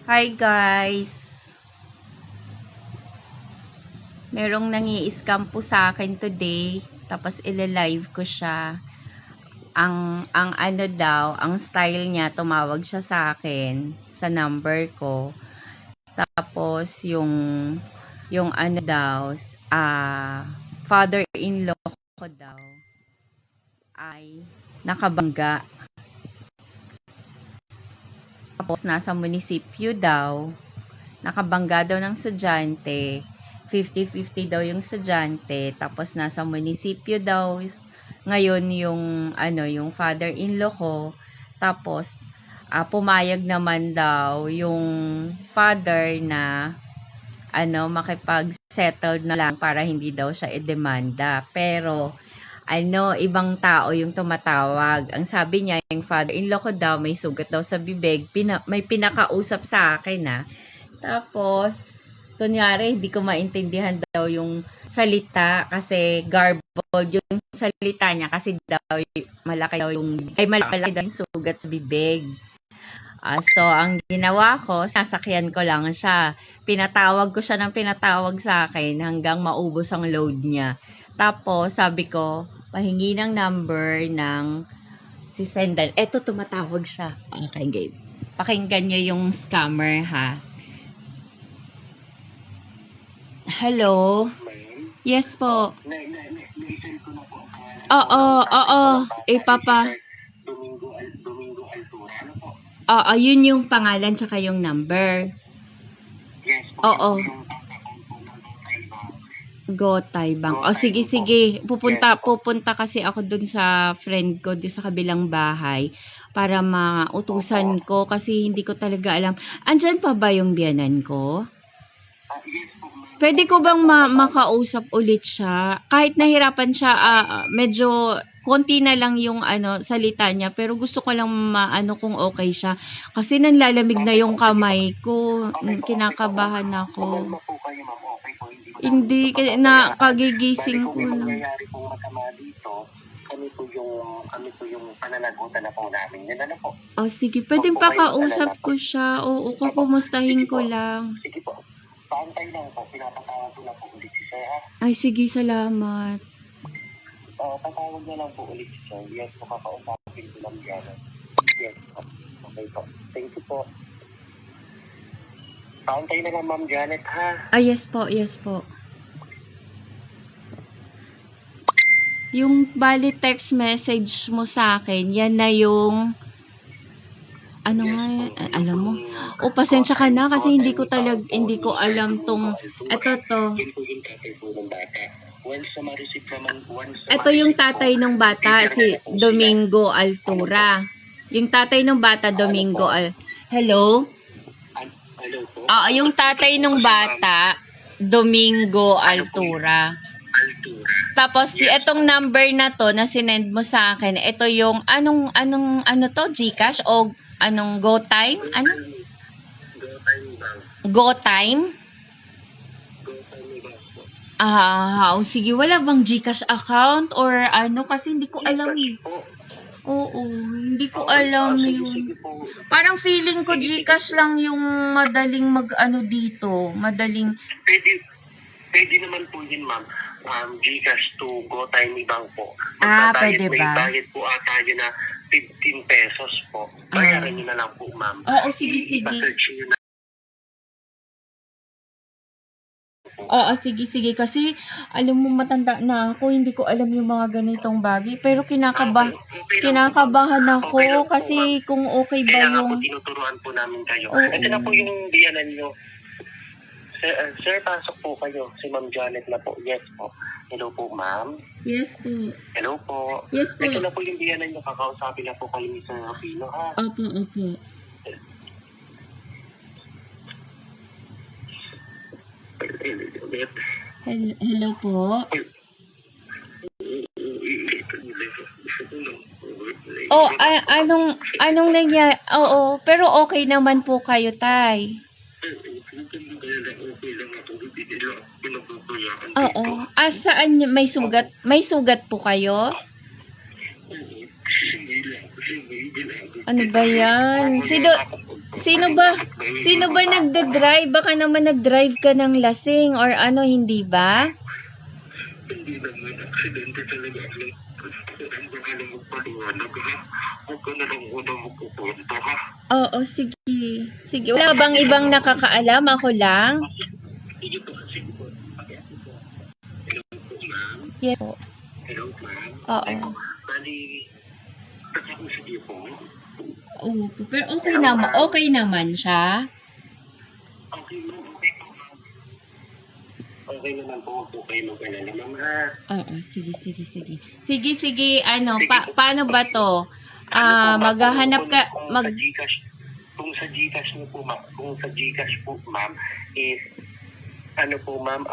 Hi guys! Merong nangi-scam po sa akin today. Tapos ilalive ko siya. Ang ano daw, ang style niya, tumawag siya sa akin sa number ko. Tapos yung ano daw, father-in-law ko daw ay nakabangga. Tapos nasa munisipyo daw, nakabangga daw ng estudyante, 50-50 daw yung estudyante, tapos nasa munisipyo daw ngayon yung father-in-law ko, tapos pumayag naman daw yung father na makipag-settle na lang para hindi daw siya i-demanda. Pero ibang tao yung tumatawag. Ang sabi niya, yung father-in-law ko daw, may sugat daw sa bibig. May pinakausap sa akin Tapos, kunyari, hindi ko maintindihan daw yung salita kasi garbled yung salita niya kasi daw malaki daw yung sugat sa bibig. So, ang ginawa ko, sasakyan ko lang siya. Pinatawag ko siya ng pinatawag sa akin hanggang maubos ang load niya. Tapos, sabi ko, pahingi ng number ng si Sendal. Eto, tumatawag siya. Okay, game. Pakinggan niyo yung scammer, ha? Hello? Yes po. Oo. Ipapa. Oo, yun yung pangalan tsaka yung number. Oo. Gotay Bank. O sige. Pupunta kasi ako dun sa friend ko dun sa kabilang bahay para mautusan ko kasi hindi ko talaga alam. Andyan pa ba yung biyanan ko? Pwede ko bang makausap ulit siya? Kahit nahirapan siya, medyo konti na lang yung salita niya, pero gusto ko lang maano kung okay siya. Kasi nanlalamig na yung kamay ko. Kinakabahan ako. Hindi, kagigising ko lang. Kami po yung pananagutan na po namin. Yan po. Sige, pwedeng pakausap ko siya. Oo, kukumustahin ko lang. Sige po. Paantay lang po. Pinapatawag ko lang po ulit si Sir. Ay, sige, salamat. Patawag na lang po ulit si Sir. Yes po, kakausapin ko lang yan. Yes po. Okay po. Thank you po. Paantay na lang, Ma'am Janet, ha? Yes po. Yung bali text message mo sa akin, yan na yung alam mo. Pasensya ka na kasi hindi ko alam tong ito. Ito yung tatay ng bata, si Domingo Altura. Yung tatay ng bata, Hello? Yung tatay ng bata, Domingo Altura. Tapos itong number na to na sinend mo sa akin, ito yung ano to, GCash o anong GoTime? GoTime? Sige, wala bang GCash account or kasi hindi ko alam. Oo, hindi ko alam yun. Parang feeling ko GCash lang yung madaling dito. Madaling. Pwede naman po yun, ma'am. GCash to GoTime Bank po. Pwede ba? May bayad po ata yun na 15 pesos po. Bayaran nyo na lang po, ma'am. Oo, sige. I-search nyo na. Sige. Kasi, alam mo, matanda na ako. Hindi ko alam yung mga ganitong bagay. Pero kinakabahan ako kasi kung okay ba yung. Kaya yung. nga po, tinuturuan po namin kayo. Ito na po yung biyanan nyo. Sir, pasok po kayo. Si Ma'am Janet na po. Yes po. Hello po, ma'am. Yes po. Hello po. Yes po. Ito na po yung biyanan nyo. Kakausapin na po kayo ni Sir Rapino, ha? Opo. Hello po. Anong nangyari? Oo, pero okay naman po kayo, tay. Oo. Saan may sugat po kayo? Ano ba yan? Sino ba nagda-drive? Baka naman nag-drive ka ng lasing or ano, hindi ba? Hindi naman, aksidente talaga. Ang baka lang magpaliwanag ha. Huwag ka na lang una magkukwento ha. Oo, sige. Sige, wala bang ibang nakakaalam? Ako lang? Sige po, sige po. Okay. Hello po, ma'am. Yes po. Hello, ma'am. Oo. Bali, kakausap niyo po. Oo, pero okay naman siya. Okay, ma'am. Okay po, ma'am. Okay naman po. Huwag po kayo mag-alala, ma'am ha. Oo, sige. Sige, ano, paano ba to? Maghahanap ka, Kung sa Gcash niyo po, ma'am, ma'am, is, ano po, ma'am,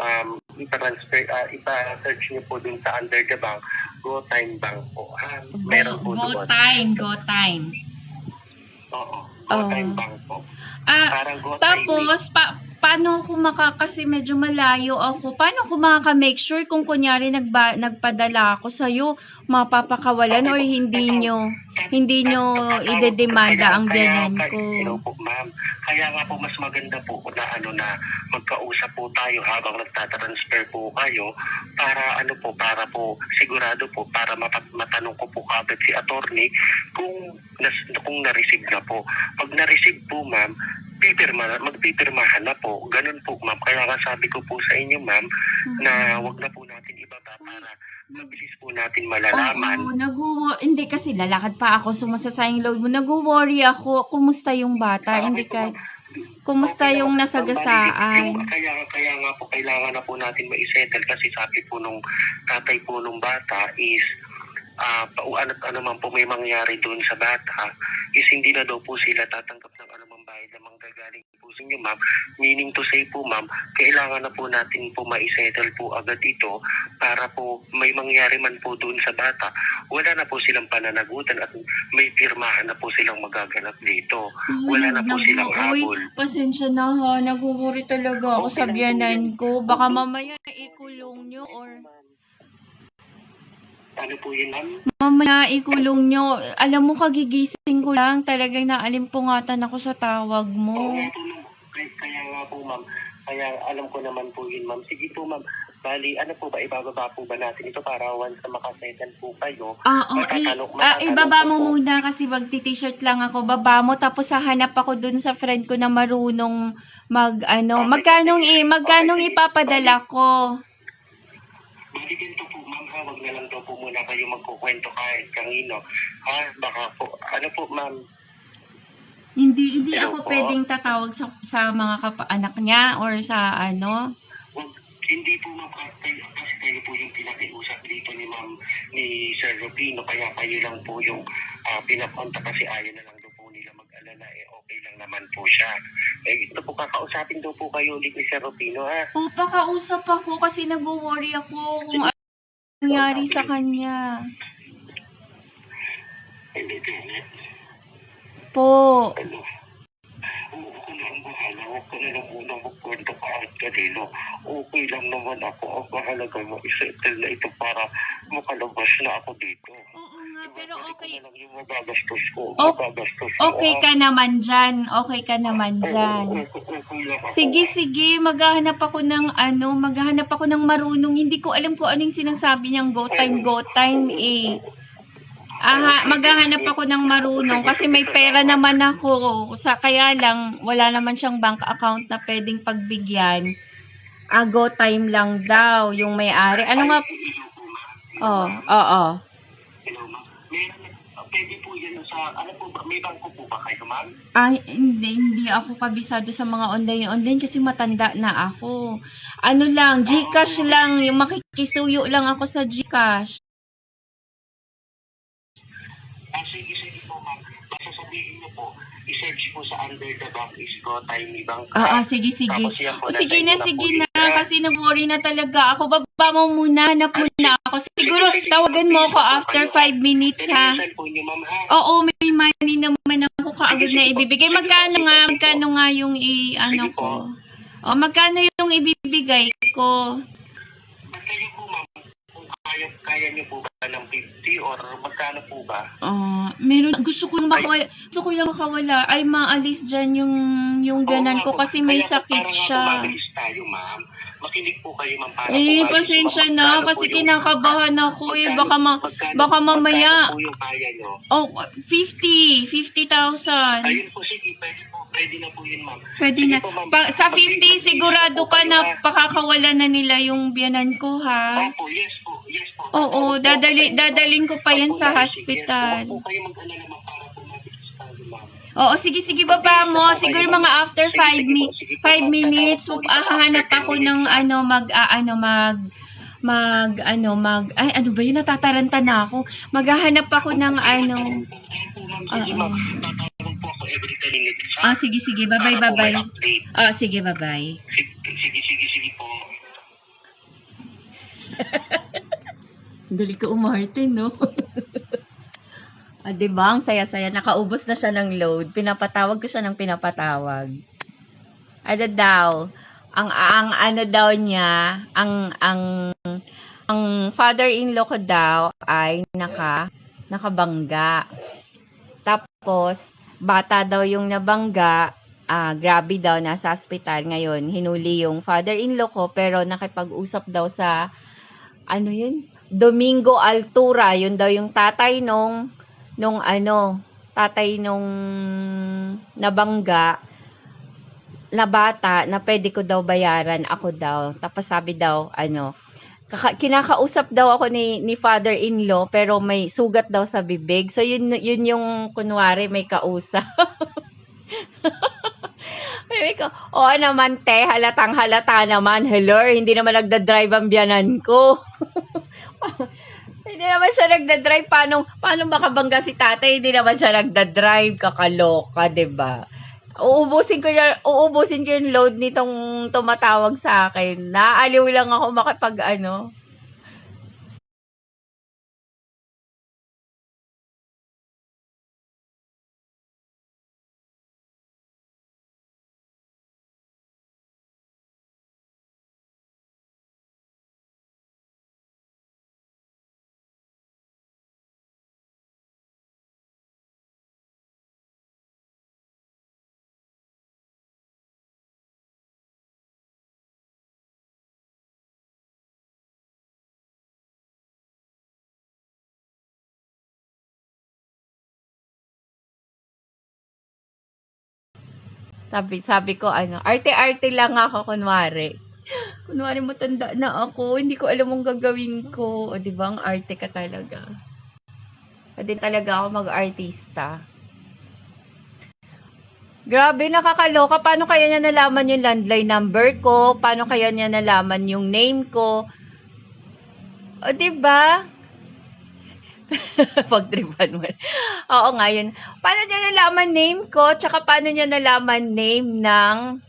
ipa-search niyo po dun sa under the bank, GoTime Bank po, ha? Meron po doon. GoTime. Oo, GoTime Bank po. Parang GoTime. Tapos, paano ako kasi medyo malayo ako, paano ako makaka-make sure kung kunyari nagpadala ako sa'yo, mapapakawalan or hindi nyo idedemanda ang biyanan ko? Hello po, ma'am. Kaya nga po mas maganda po na magkausap po tayo habang nagtatransfer po kayo para po sigurado po para matanong ko po kagad si attorney kung na-receive na po. Pag na-receive po, ma'am, magpipirmahan na po. Ganun po, ma'am. Kaya nga sabi ko po sa inyo, ma'am, na wag na po natin ibaba para mabilis po natin malalaman. Oo, hindi kasi lalakad pa ako, sumasasayang load mo. Nag-worry ako, kumusta yung bata? Kumusta yung nasagasaan? Kaya nga po, kailangan na po natin ma-settle kasi sabi po nung tatay po nung bata is ano man po may mangyari doon sa bata is hindi na daw po sila tatanggap ng anumang bayad na manggagaling po sa inyo, ma'am. Meaning to say po, ma'am, kailangan na po natin po ma-settle po agad ito para po may mangyari man po doon sa bata. Wala na po silang pananagutan at may pirmahan na po silang magaganap dito. Wala na po silang habol. Pasensya na ha, nag-worry talaga ako sa biyanan ko. Baka mamaya ikulong nyo or... Ano po yun, ma'am? Mamaya ikulong nyo. Alam mo, kagigising ko lang. Talagang naalimpungatan ako sa tawag mo. Kaya nga po, ma'am. Kaya alam ko naman po yun, ma'am. Sige po, ma'am. Bali, ano po ba? Ibababa po ba natin ito para once na makasettle po kayo? Ibaba mo muna kasi magti-t-shirt lang ako. Baba mo, tapos hahanap ako dun sa friend ko na marunong magkanong ipapadala ko? Bali ganito po, ma'am, ha? Wag na lang daw po muna kayo magkukwento kahit kanino. Ha? Baka po, ano po, ma'am? Hindi ako pwedeng tatawag sa mga anak niya or sa ano? Hindi po, ma'am, kasi kayo po yung pinakiusap dito ni Sir Rufino, kaya kayo lang po yung pinapunta kasi ayaw na lang daw po nila mag-alala, okay lang naman po siya. Ito po, kakausapin daw po kayo ulit ni Sir Rufino, ha? O, pakausap ako kasi nag-worry ako kung ano nangyari sa kanya. Hindi, Janet. Po. Ano? Ako na ang bahala. Huwag ka na lang muna magkwento kahit kanino. Okay lang naman ako. Ang bahalaga mo, isettle na ito para makalabas na ako dito. Oo nga, pero okay. Ito na lang yung magagastos ko. Okay ka naman dyan. Sige, maghahanap ako ng marunong. Hindi ko alam kung anong sinasabi niyang GoTime eh. Maghahanap ako ng marunong kasi may pera naman ako. Kaya lang, wala naman siyang bank account na pwedeng pagbigyan. GoTime lang daw yung may-ari. Ano nga? Oo. Hello, ma'am. Pwede po yan sa, ano po ba, may bangko po ba kayo, ma'am? Hindi ako kabisado sa mga online kasi matanda na ako. Ano lang, Gcash lang, yung makikisuyo lang ako sa Gcash. Sige po, ma'am. Basta sabihin niyo po, i-search po sa under the bank is GoTime Bank. Sige. Sige na. Po kasi nag-worry na talaga ako. Baba mo muna, hanap muna ako. Siguro, tawagan mo ako after 5 minutes, ha? Po niyo, ma'am, ha? Oo, may money naman ako kaagad na ibibigay. Magkano nga yung ko? Magkano yung ibibigay ko? Basta yun po, ma'am. Kung kaya kaya niyo po ba ng 50 or magkano po ba? Meron, gusto ko lang makawala, ay maalis dyan yung ganan ko kasi may sakit siya. Para nga tumabilis tayo, ma'am. Makinig po kayo, ma'am, para Pasensya na kasi kinakabahan ako baka mamaya. Magkano po yung kaya nyo? 50,000. Ayun po, sige, pwede na po yun, ma'am. Pwede Sige na. po, ma'am. Sa 50 sigurado po ka kayo, na ha? pakakawala na nila yung biyanan ko, ha? Opo, yes po. Oo, dadalhin ko pa yan sa hospital. Huwag po kayo mag-alala, ma'am, para po mabilis tayo, ma'am. Oo, sige, baba mo. Siguro mga after 5 minutes, hahanap ako ng ay, ano ba yun? Natataranta na ako. Maghahanap ako ng Sige, ma'am. Tatawag po ako every 10 minutes. Sige, bye-bye. Para po may update. Sige, bye-bye. Sige po. Dali ko umarte, no? Diba? Ang saya-saya. Nakaubos na siya ng load. Pinapatawag ko siya ng pinapatawag. Ano daw? Ang ano daw niya, ang father-in-law ko daw ay nakabangga. Tapos, bata daw yung nabangga, grabe daw, nasa hospital ngayon. Hinuli yung father-in-law ko, pero nakipag-usap daw sa, Domingo Altura, yun daw yung tatay nung nabangga na bata na pwede ko daw bayaran ako daw. Tapos sabi daw, kinakausap daw ako ni father-in-law pero may sugat daw sa bibig. So yun yung kunwari may kausap. Naman te, halatang-halata naman. Hello, hindi naman nagda-drive ang biyanan ko. Hindi naman siya nagda-drive. Paano makabangga si tatay? Hindi naman siya nagda-drive. Kakaloka, 'di ba? Uubusin ko yung load nitong tumatawag sa akin. Naaliw lang ako makipag Sabi ko, arte-arte lang ako, kunwari. Kunwari matanda na ako, hindi ko alam ang gagawin ko. O, di ba, ang arte ka talaga. Pwede talaga ako mag-artista. Grabe, nakakaloka. Paano kaya niya nalaman yung landline number ko? Paano kaya niya nalaman yung name ko? O, di ba? Pagtripan mo. Oo nga yun. Paano niya nalaman name ko? Tsaka paano niya nalaman name ng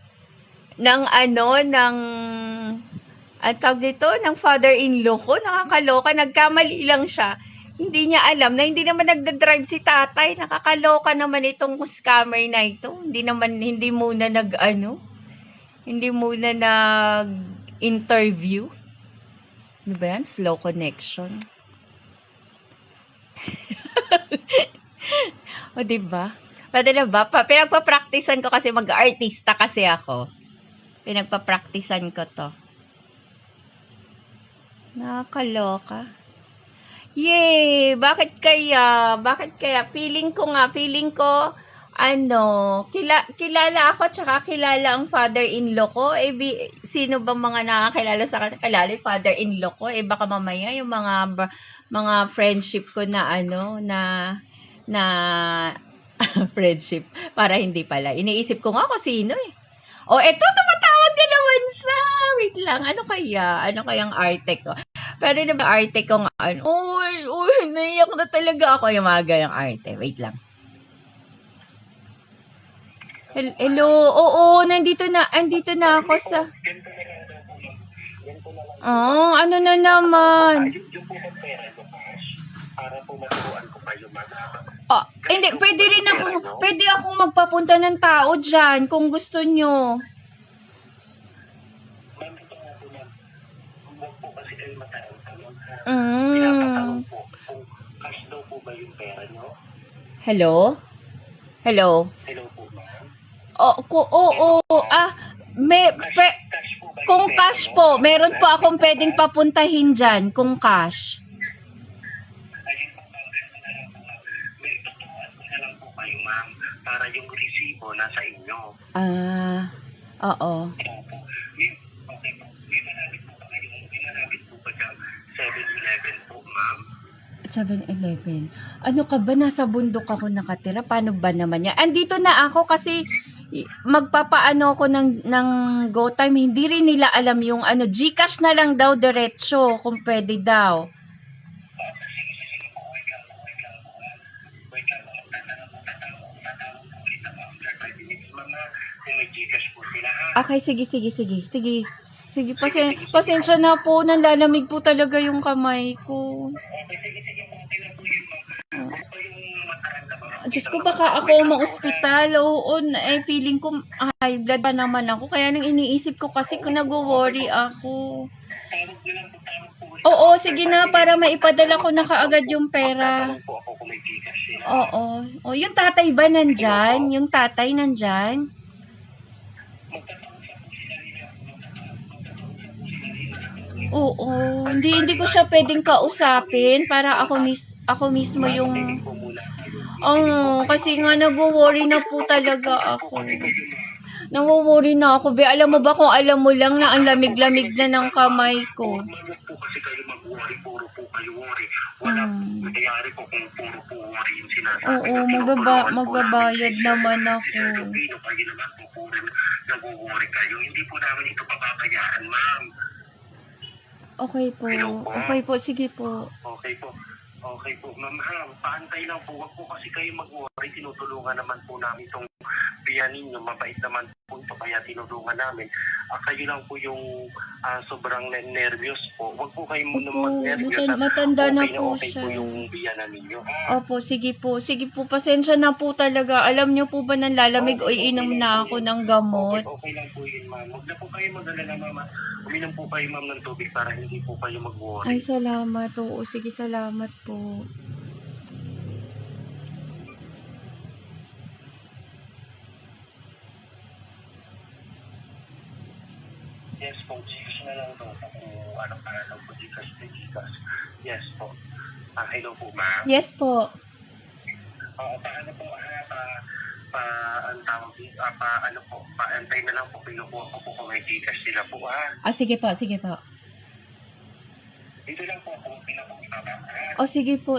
father-in-law ko? Nakakaloka. Nagkamali lang siya. Hindi niya alam na hindi naman nagda-drive si tatay. Nakakaloka naman itong scammer na ito. Hindi muna nag-interview. Ano ba yan? Slow connection. O, diba? Pwede na ba? Pinagpa-practicean ko kasi mag-artista kasi ako. Pinagpa-practicean ko to. Nakakaloka. Yay! Bakit kaya? Feeling ko, kilala ako, tsaka kilala ang father-in-law ko. Sino ba mga nakakilala sa kanya? Kilala yung father-in-law ko. Baka mamaya yung mga friendship ko na friendship. Para hindi pala. Iniisip ko nga kung sino eh. Eto, tumatawag na naman siya. Wait lang, ano kayang arte ko? Pwede na ba arte ko nga naiyak na talaga ako yung mga ganyang arte. Wait lang. Hello, oo, nandito na ako sa... ano na naman? Yung po ng pera nyo, cash, para po maturuan ko kayo, ma'am. Hindi, pwede akong magpapunta ng tao dyan kung gusto nyo. Ma'am, ito nga po, ma'am. Huwag po kasi kayo mataranta, ma'am. Pinapatanong Mm. po kung cash daw po ba yung pera nyo? Hello? Hello? Hello po, ma'am. Oo. May, Cash po ba yung kung pera cash nyo? po, meron po akong pwedeng papuntahin dyan, kung cash. Ayun po, ma'am, ganito na lang po, ma'am. May tuturuan ko na lang po kayo, ma'am, para yung resibo nasa inyo. Oo. Opo. Okay po. May malapit po ba dyan? 7-Eleven po, ma'am. 7-Eleven. Ano ka ba? Nasa bundok ako nakatira. Paano ba naman yan? Andito na ako kasi magpapaano ako ng go time. Hindi rin nila alam yung ano. GCash na lang daw diretso kung pwede daw. Sige po. Wait lang po. Tatawag po ulit ako after 5 minutes, ma'am, ha? Kung may Gcash po sila, ha? Okay, sige. Sige, pasensya na po. Nanlalamig po talaga yung kamay ko. Okay, sige po. Okay lang po yun, ma'am. Ano pa yung mataramdaman? Diyos ko, baka ako ma-ospital. Oo, feeling ko high blood pa naman ako. Kaya nang iniisip ko kasi kung nag-worry ako. Tawag nyo lang po. Tawag po ulit Oo, ako after sige 5 na, minutes. para maipadala ko na kaagad yung pera. Magtatanong po ako kung may Gcash sila. Oo. O, yung tatay ba nandyan? Yung tatay nandyan? Magtatausap po sila nila. Magtatausap po sila nila. Oo. Hindi ko siya pwedeng kausapin para ako mismo yung... Makinig po muna kayo. Oo, kasi nga nag-worry na po talaga ako. Kasi kayo, ma'am. Nawo-worry na ako, be. Alam mo ba kung alam mo lang na ang lamig-lamig na ng kamay ko. Huwag po kasi kayo mag-worry, puro po kayo worry. Wala po nangyayari po kung puro po worry yung sinasabi. Oo, na tinutulungan po magbabayad namin. naman Si ako. Sir Lupino, kayo naman po puro nag-worry kayo. Hindi po namin ito papabayaan, ma'am. Okay po, sige po. Okay po, ma'am, ha? Paantay lang po. Huwag po kasi kayo mag-worry. Tinutulungan naman po namin itong biyan ninyo. Mabait naman po ito, kaya tinulungan namin. Kayo lang po yung sobrang nervyos po. Huwag po kayo muna mag-nervyos. Matanda na Okay po okay siya. po yung biyanan ninyo, ha? Opo, sige po, pasensya na po talaga. Alam niyo po ba nanlalamig o iinom na ako ng gamot? Okay lang po yun, ma'am. Huwag na po kayo mag-alala, ma'am. Uminom po kayo, ma'am, ng tubig para hindi po kayo mag-worry. Ay, salamat. Oo, sige, salamat po. Yes po, Gcash na lang daw po kung anong pangalan po, Gcash. Yes po. Hello po, ma'am. Yes po. Paano po, ang tawag dito, paantay na lang po, pinukuha ko po kung may Gcash sila po, ha? Sige po. Dito lang po kung pinakuha ba, ha? Sige po.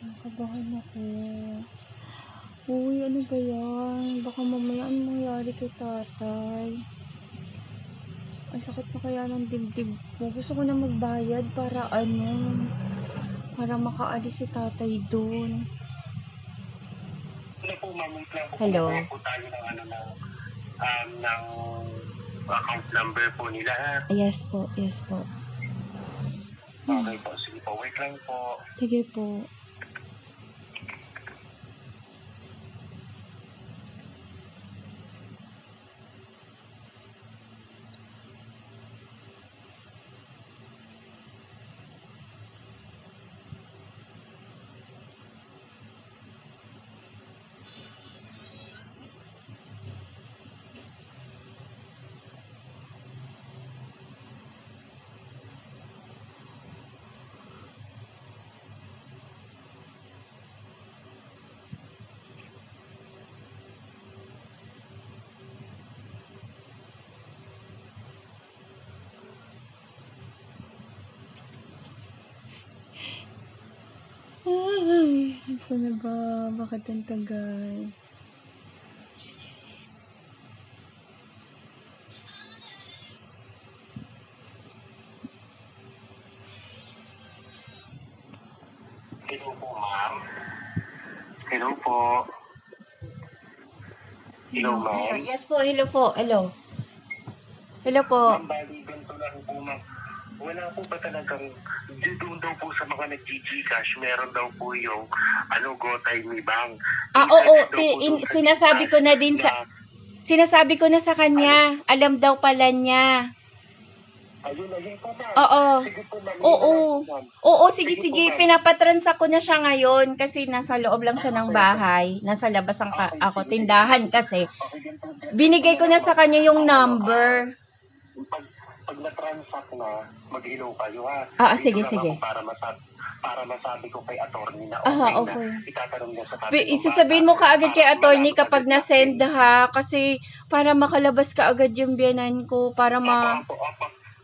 Nakabahan ako. Uy, ano ba yan? Baka mamaya anong mangyari kay tatay. Ay, sakit pa kaya ng dibdib ko. Gusto ko na magbayad para makaalis si tatay doon. Ano po, ma'am, wait lang po. Hello? Kumuha po tayo ng account number po nila, ha? Yes po. Okay po, sige po. Wait lang po. Sige po. Ay, saan na ba? Bakit ang tagal? Hello po, ma'am. Hello po. Hello, ma'am. Yes po, hello po. Hello. Hello po. Ma'am, bali, ganito lang po, ma'am. Wala po ba talagang, doon daw po sa mga nag-Gcash, meron daw po yung, GoTime ni Bang. Oo, sinasabi ko na din sinasabi ko na sa kanya. Alam daw pala niya. Ayun po, ma'am. Oo. Sige po, ma'am. Oo. Ma'am. Oo, sige, Sige po, ma'am. pinapatransa ko na siya ngayon kasi nasa loob lang siya ng bahay. Nasa labas ako, tindahan kasi. Okay, ganito. Binigay ko na sa kanya yung number. Pag na-transact na, mag-hello kayo, ha? Sige, Dito lang sige. ako para masabi ko kay attorney na Okay. na itatanong niya sa tabi ng Isasabihin mo bata kaagad kay para attorney malaman kapag agad na-send natin. ha. Kasi para makalabas ka agad yung biyanan ko. Para Opo.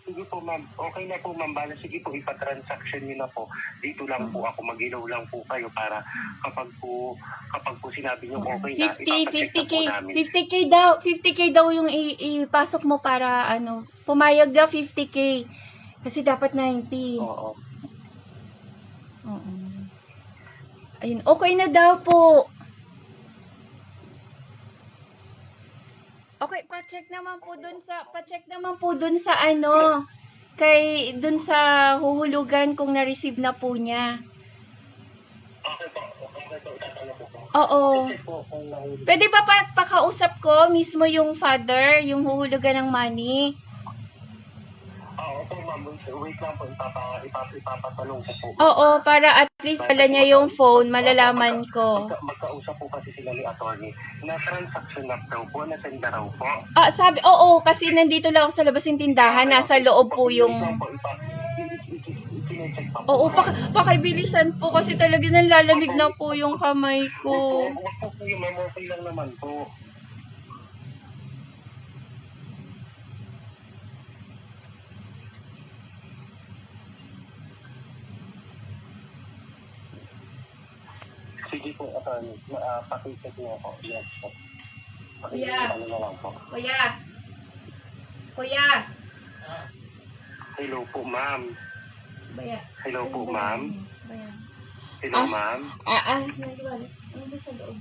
Sige po, ma'am. Okay na po, ma'am. Bala, sige po, ipatransaction niyo na po. Dito lang po ako, mag-hello lang po kayo para kapag po sinabi niyo okay na, ipapacheck na po namin. 50k daw yung ipasok mo para pumayag daw 50k. Kasi dapat 90. Oo. Oo. Ayun, okay na daw po. Okay, pa-check naman po dun sa dun sa huhulugan kung na-receive na po niya. Okay po, itatanong ko po. Oo. Check po kung nahuli. Pwede ba pakausap ko mismo yung father, yung huhulugan ng money? Opo, ma'am. Wait lang po, ipapatanong ko po. Oo, para at least wala niya yung phone, malalaman ko. Magkausap po kasi sila ni attorney. Na-transaction na daw po, na-send na raw po. Oo, kasi nandito lang ako sa labas ng tindahan, nasa loob po yung... Sinecheck pa po. Oo, pakibilisan po kasi talaga nanlalamig na po yung kamay ko. Huwag po kayo, ma'am. Okay lang naman po. Sige po, attorney. Pakicheck niyo ako. Yes po. Yeah. Ano na lang po. Kuya. Hello po, ma'am. Baya. Hello po, ma'am. Hello, ma'am. Ano ba sa loob?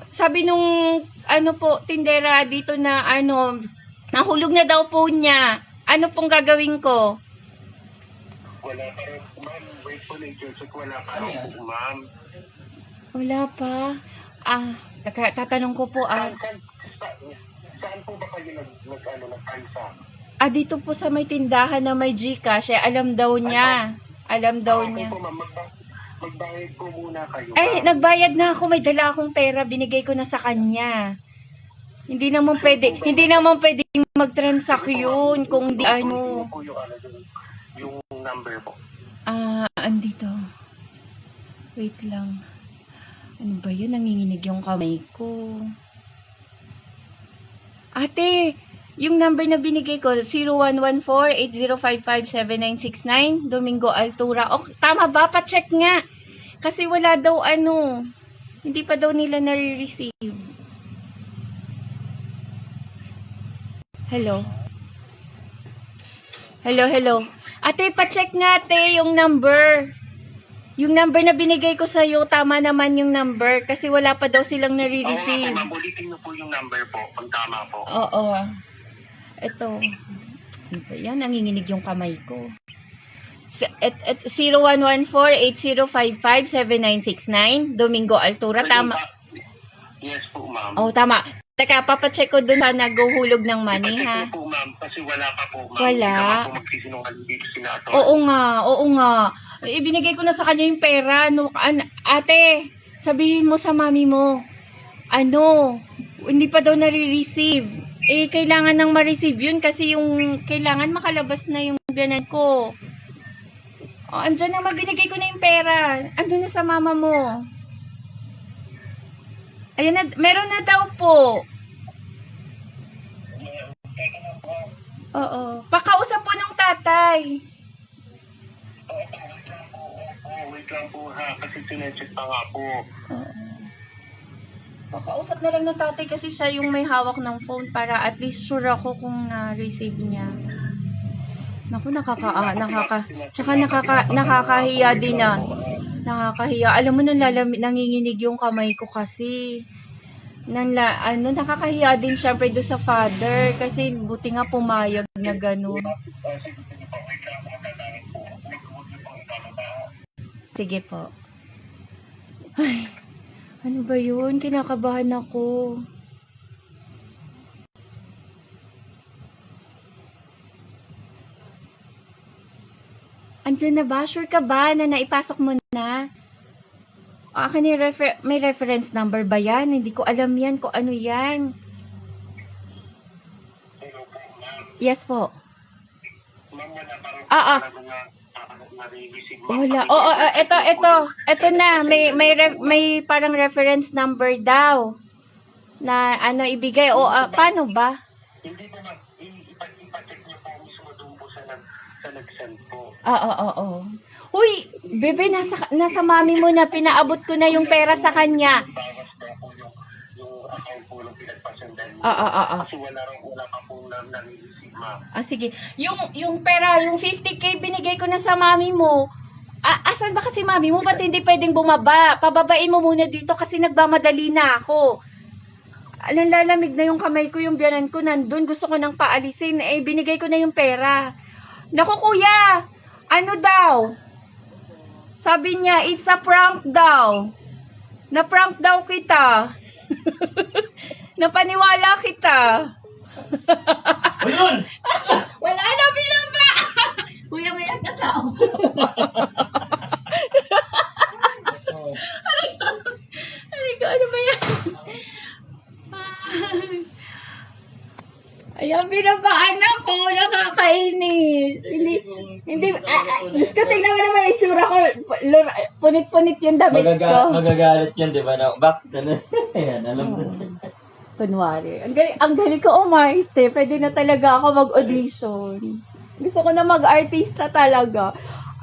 Sabi nung, tindera dito na, nahulog na daw po niya. Ano pong gagawin ko? Wala pa rin, ma'am. Wait po na i-check. Wala pa rin po, ma'am. Wala pa. Tatanong ko po, Saan po ba kayo nag-alsa? dito po sa may tindahan na may Gcash, alam daw niya. Okay po, ma'am. Magbayad po muna kayo. Nagbayad na ako, may dala akong pera, binigay ko na sa kanya. Hindi naman pwedeng mag-transact yun kung di Ano po yung number po? Andito. Wait lang. Ano ba yun? Nanginginig yung kamay ko. Ate, yung number na binigay ko, 0114-8055-7969, Domingo Altura. Tama ba? Pa-check nga. Kasi wala daw hindi pa daw nila nare-receive. Hello? Hello? Ate, pa-check nga ate yung number. Yung number na binigay ko sa'yo, tama naman yung number kasi wala pa daw silang nare-receive. Oo, ma'am. Ulitin niyo po yung number po kung tama po. Oo. Ito. Ano ba yan? Nanginginig yung kamay ko. 0114-8055-7969, Domingo Altura. Tama. Yes po, ma'am. Tama. Teka, papacheck ko dun sa naghuhulog ng money, ha? Ipacheck niyo po, ma'am, kasi wala pa po, ma'am. Wala. Hindi naman po magsisinungaling dito si Nato. Oo nga. Ibinigay ko na sa kanya yung pera. Ate, sabihin mo sa mami mo, hindi pa daw nare-receive. Kailangan nang ma-receive yun kasi yung kailangan makalabas na yung biyanan ko. Andyan na, binigay ko na yung pera. Andun na sa mama mo. Ayan na, meron na daw po. Oo. Pakausap po nung tatay. Wait lang po ha, kasi sinecheck pa nga po. Pakausap na lang ng tatay kasi siya yung may hawak ng phone para at least sure ako kung na-receive niya. Naku, nakakahiya din na. Nakakahiya. Alam mo, nanginginig yung kamay ko kasi. Nakakahiya din syempre doon sa father kasi buti nga pumayag na ganun. Sige po. Ay, ano ba yun? Kinakabahan ako. Andiyan na ba? Sure ka ba na naipasok mo na? Akin may reference number ba yan? Hindi ko alam yan kung ano yan. Yes po. Wala. Oo, ito na. May parang reference number daw. Na ano ibigay. Paano ba? Hindi po ma'am, ipacheck niyo po mismo doon po sa nag-send po. Oo. Uy, bebe, nasa mami mo na, pinaabot ko na yung pera sa kanya. Bawas na po yung account po ng pinagpasendan niyo. Kasi wala pa po nare-receive ma'am. Sige. Yung pera, yung 50K binigay ko na sa mami mo. Asan ba kasi mami mo? Ba't hindi pwedeng bumaba? Pababain mo muna dito kasi nagmamadali na ako. Lalamig na yung kamay ko, yung biyanan ko nandun. Gusto ko nang paalisin. Binigay ko na yung pera. Naku kuya, ano daw? Sabi niya, it's a prank daw. Na-prank daw kita. Napaniwala kita. Ayun! Wala na binaba. Kuya, may nagkatao. Ano ba yan? Ayan, binabaan ako. Nakakainis. Hindi, Diyos ko, tingnan mo naman itsura ko. Punit-punit yung damit ko. Magagalit yan, di ba? Bakit? Ayan, alam mo. Kunwari. Ang galing ko umarte. Pwede na talaga ako mag-audition. Gusto ko na mag-artista talaga.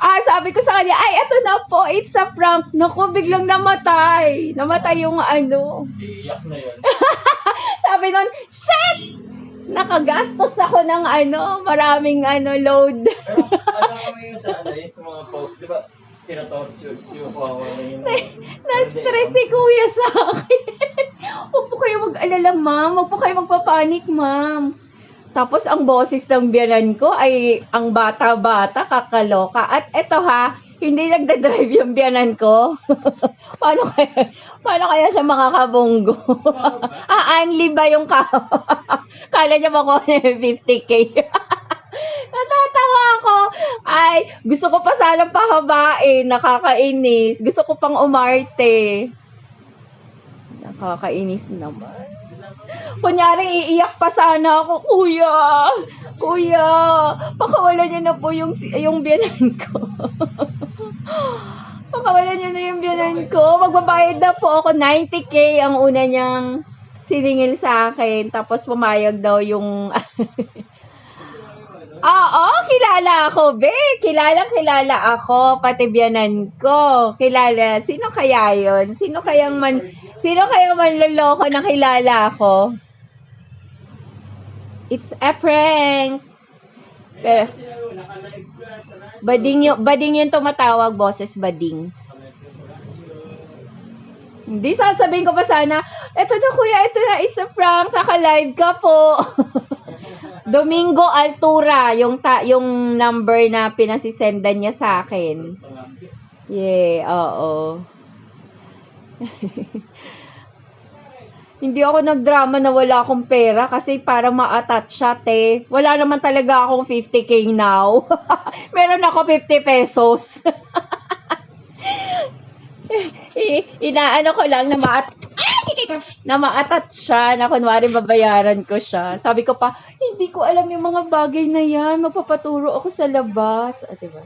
Sabi ko sa kanya, eto na po, it's a prank. Naku, biglang namatay. Namatay yung ano. Iiyak na yun. Sabi nun, shit! Nakagastos ako ng maraming load. Pero alam mo yung sa mga post, di ba? Tinatorture yung kawawa na yun. Na-stress si kuya sa akin. Huwag po kayo mag-alala, ma'am. Huwag po kayo magpapanik, ma'am. Tapos ang boses ng biyanan ko ay ang bata-bata, kakaloka. At eto hindi nagda-drive yung biyanan ko. Paano kaya siya makakabunggo? Anli ba yung kala niya makuha niya yung 50K? Natatawa ako. Gusto ko pa sanang pahabain. Nakakainis. Gusto ko pang umarte. Nakakainis naman. Kunyari, iiyak pa sana ako. Kuya, pakawalan niyo na po yung biyanan ko. Pakawalan niyo na yung biyanan ko. Magbabayad na po ako. 90K ang una niyang siningil sa akin. Tapos pumayag daw yung... Oo, kilala ako, be. Kilala ako, pati biyanan ko. Kilala. Sino kaya yun? Sino kayang manloloko na kilala ako? It's a prank. Pero, bading yung tumatawag, boses, bading. Hindi, sasabihin ko pa sana, eto na kuya, it's a prank, naka-live ka po. Domingo Altura, yung number na pinasisendan niya sa akin. Yeah, oo. Hindi ako nagdrama na wala akong pera kasi para ma-attach siya, te. Wala naman talaga akong 50K now. Meron ako 50 pesos. Inaano ko lang na ma-attach siya, na kunwari babayaran ko siya. Sabi ko pa, hindi ko alam yung mga bagay na yan. Magpapaturo ako sa labas. Diba?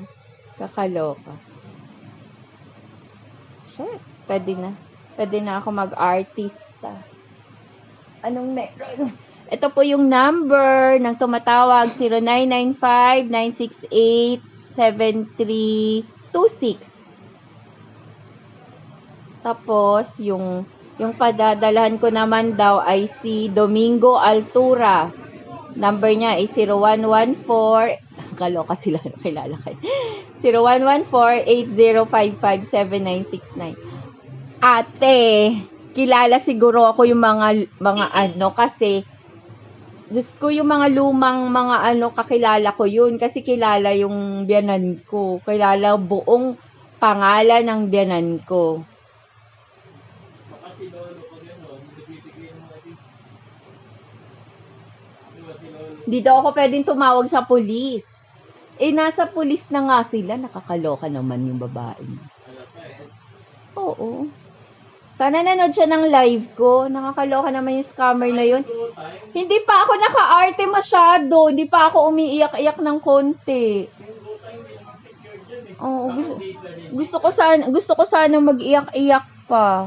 Kakaloka. Shit, pwede na ako mag-artista. Anong meron? Ito po yung number ng tumatawag, 0995-968-7326. Tapos, yung padadalahan ko naman daw ay si Domingo Altura. Number niya ay 0114 Kaloka sila, kilala kayo. 0114-8055-7969. Ate, kilala siguro ako yung mga ano, kasi Diyos ko, yung mga lumang mga ano, kakilala ko yun. Kasi kilala yung biyanan ko. Kilala buong pangalan ng biyanan ko. Baka si Lolo ko yun, no? Nagbibigay ng mga di. Di ba si Lolo? Hindi daw ako pwedeng tumawag sa pulis. Eh, nasa pulis na nga sila. Nakakaloka naman yung babae. Alam pa eh. Oo. Sana nanood siya ng live ko. Nakakaloka naman yung scammer na yun. Two time, Hindi pa ako naka-arte masyado. Hindi pa ako umiiyak-iyak ng konti. yung two time, hindi naman secured yun eh. Oo, Baka gusto, dito rin. gusto ko sana mag-iyak-iyak pa.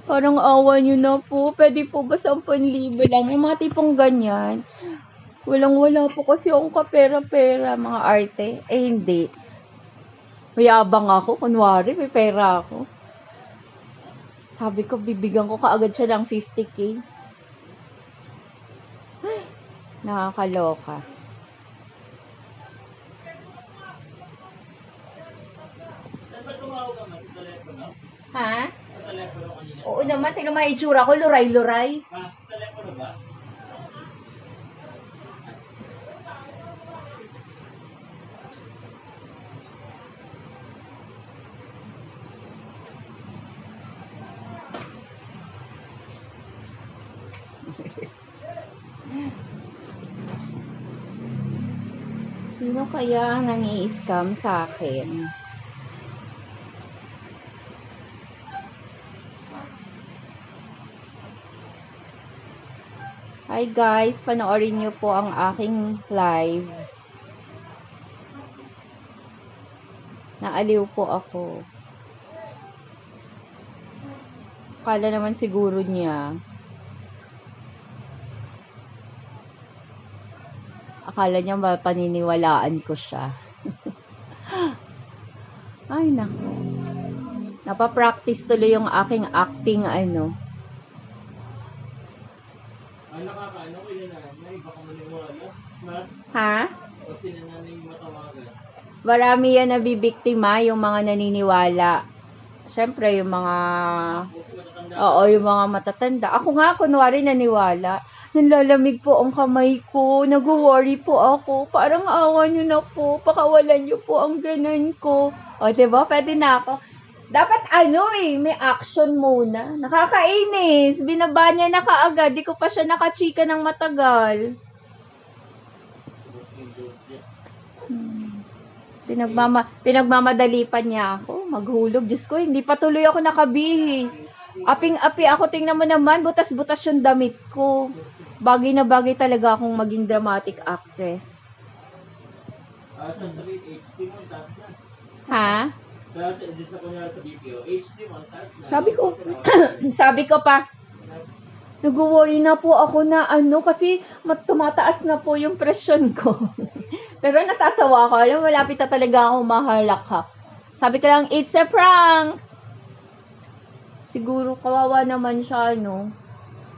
Parang awa nyo na po. Pwede po ba 10,000 lang? Yung mga tipong ganyan. Walang-wala po kasi akong kapera-pera, mga arte. Eh, hindi. Mayabang ako. Kunwari, may pera ako. Sabi ko, bibigyan ko kaagad siya ng 50K. Ay, nakakaloka. Dapat tumawag ka mas sa telepono? Ha? Sa telepono kanina? Oo naman, tingnan mo yung itsura ko, luray-luray. Ha? Sa telepono ba? Sino kaya ang nangi-scam sa akin? Hi guys, panoorin niyo po ang aking live. Naaliw po ako. Akala naman siguro niya. Akala niya paniniwalaan ko siya. Ay, nako. Napapractice tuloy yung aking acting ano. Nakakaano ko yun nanay, baka maniwala. Ha? O sila nanay yung matawagan. Marami yan nabibiktima, yung mga naniniwala. Siyempre, yung mga... Kasi matatanda. Oo, yung mga matatanda. Ako nga, kunwari, naniwala. Nanlalamig po ang kamay ko. Nag-worry po ako. Parang awa nyo na po. Pakawalan nyo po ang ganan ko. O, diba? Pwede na ako. Dapat may action muna. Nakakainis. Binaba niya na kaagad. Di ko pa siya nakachika ng matagal. Pinagmamadali pa niya ako. Maghulog. Diyos ko, hindi pa tuloy ako nakabihis. Aping-api ako. Tingnan mo naman, butas-butas yung damit ko. Bagay na bagay talaga akong maging dramatic actress. Sasabihin, HD mo, taas na. Ha? Tapos, sa kunyari sa BPO, HD mo, taas na. Sabi ko pa, nag-worry na po ako na kasi tumataas na po yung presyon ko. Pero natatawa ako. Alam, malapit na talaga akong mahalakak. Sabi ko lang, it's a prank! Siguro kawawa naman siya,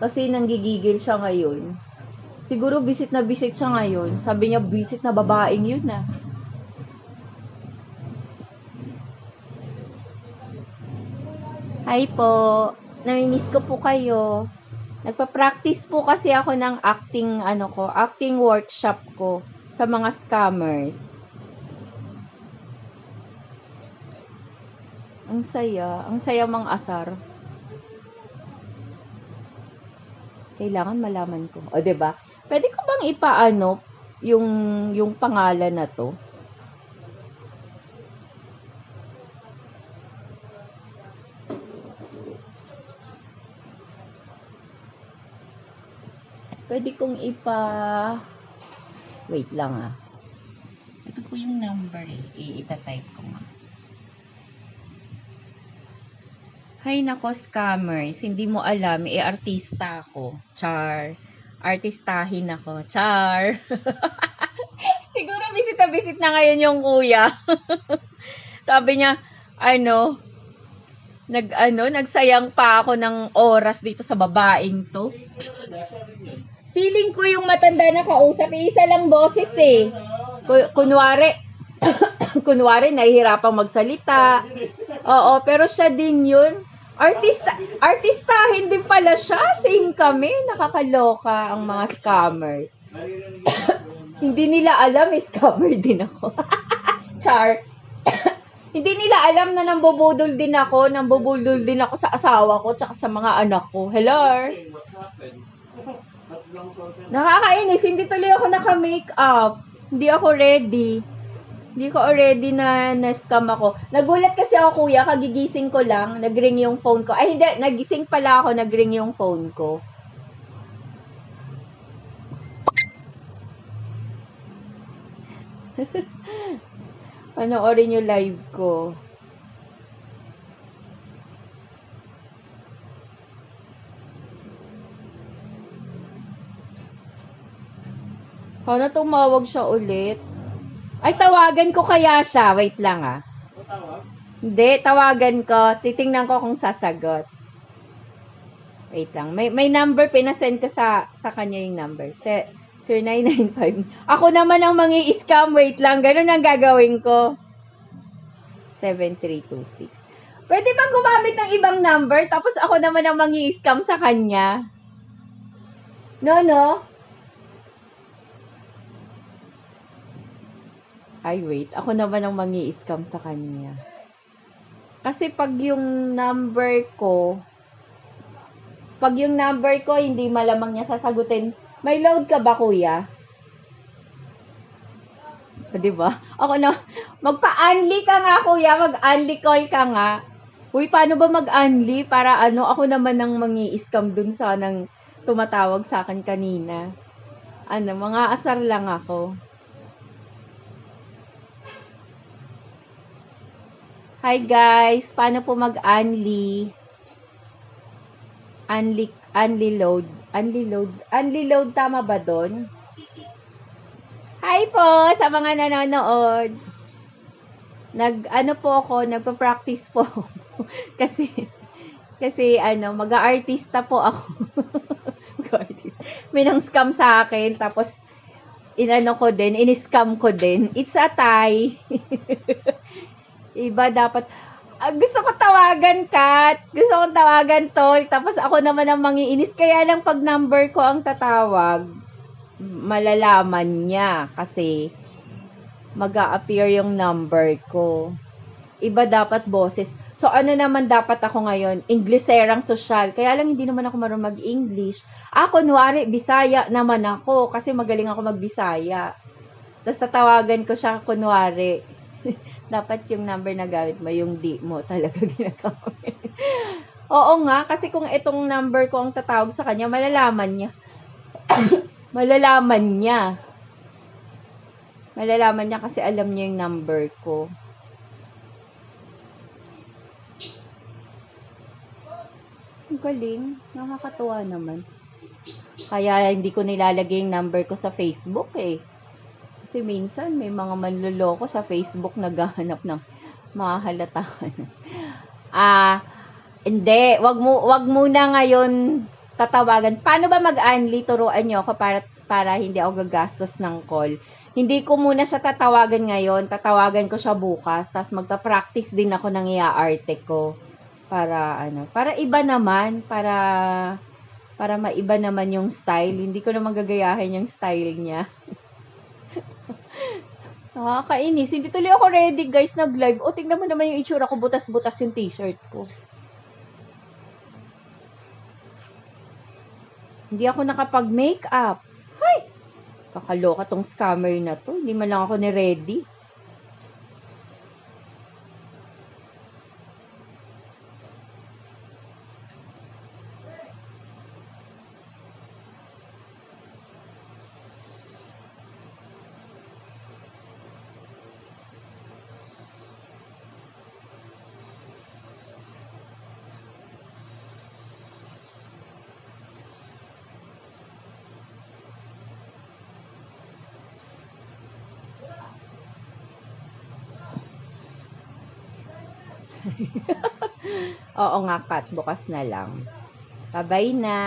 Kasi nanggigigil siya ngayon. Siguro visit na visit siya ngayon. Sabi niya, visit na babaeng yun na. Hi po. Namimiss ko po kayo. Nagpa-practice po kasi ako ng acting workshop ko sa mga scammers. Ang saya mang asar. Kailangan malaman ko. O, 'di ba? Pwede ko bang ipaano yung pangalan na to? Pwede kong wait lang Ito po yung number Ita-type ko nga. Hay nako, scammers. Hindi mo alam, artista ako. Char. Artistahin ako. Char. Siguro visit na ngayon yung kuya. Sabi niya, nagsayang pa ako ng oras dito sa babaeng to. Feeling ko yung matanda na kausap, isa lang boses eh. Kunwari, kunwari, nahihirapang magsalita. Oo, pero siya din yun. Artistahin din pala siya. Same kami. Nakakaloka ang mga scammers. Hindi nila alam, scammer din ako. Char. Hindi nila alam na nambubudol din ako. Nambubudol din ako sa asawa ko tsaka sa mga anak ko. Hello? Nakakainis. Hindi tuloy ako naka-makeup. Hindi ako ready. Hindi ko ready na na-scam ako. Nagulat kasi ako, kuya. Kagigising ko lang. Nag-ring yung phone ko. Ay, hindi. Nagising pala ako. Nag-ring yung phone ko. Panoorin yung live ko. Sana tumawag siya ulit. Ay, tawagan ko kaya siya. Wait lang ah. Hindi, tawagan ko. Titingnan ko kung sasagot. Wait lang. May number, pinasend ko sa kanya yung number. Sir 995. Ako naman ang mangi-scam. Wait lang. Ganun ang gagawin ko. 7326. Pwede bang gumamit ng ibang number? Tapos ako naman ang mangi-scam sa kanya. No? Ay, wait. Ako naman ang mangi-scam sa kanya. Kasi pag yung number ko, hindi malamang niya sasagutin. May load ka ba, kuya? Diba? Ako na, magpa-unli ka nga, kuya. Mag-unli call ka nga. Uy, paano ba mag-unli? Para ako naman ang mangi-scam dun sa nang tumatawag sa akin kanina. Mga asar lang ako. Hi guys, paano po mag-unli? Unli load, tama ba doon? Hi po sa mga nanonood. Nagpa-practice po. kasi mag-aartista po ako. Mag-aartist. May nang scam sa akin, tapos in-scam ko din. It's a tie. Iba dapat, gusto ko tawagan, Kat. Gusto ko tawagan, Tol. Tapos ako naman ang mangiinis. Kaya lang pag number ko ang tatawag, malalaman niya. Kasi mag-a-appear yung number ko. Iba dapat boses. So, ano naman dapat ako ngayon? Ingleserang sosyal. Kaya lang hindi naman ako marunong mag-English. Kunwari, Bisaya naman ako. Kasi magaling ako mag-Bisaya. Tapos tatawagan ko siya, kunwari. Dapat yung number na gamit mo, yung di mo talaga ginagamit. Oo nga, kasi kung itong number ko ang tatawag sa kanya, malalaman niya. Malalaman niya kasi alam niya yung number ko. Ang galing. Nakakatuwa naman. Kaya hindi ko nilalagay yung number ko sa Facebook eh. Kasi minsan may mga manloloko sa Facebook naghahanap ng mahalatakan. Hindi. Wag muna ngayon tatawagan. Paano ba mag-unli? Turuan niyo ako para hindi ako gagastos ng call. Hindi ko muna siya tatawagan ngayon. Tatawagan ko siya bukas. Tapos magpa-practice din ako ng iaarte ko. Para iba naman. Para maiba naman yung style. Hindi ko naman gagayahin yung style niya. Nakakainis. Hindi tuloy ako ready, guys, nag-live. Tingnan mo naman yung itsura ko. Butas-butas yung t-shirt ko. Hindi ako nakapag-makeup. Hay! Kakaloka tong scammer na to. Hindi man lang ako ni-ready. Oo nga, Kat. Bukas na lang. Bye-bye na.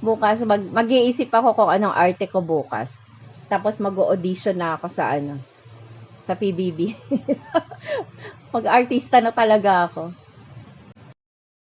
Bukas, mag-iisip ako kung anong arte ko bukas. Tapos mag-audition na ako sa sa PBB. Mag-artista na talaga ako.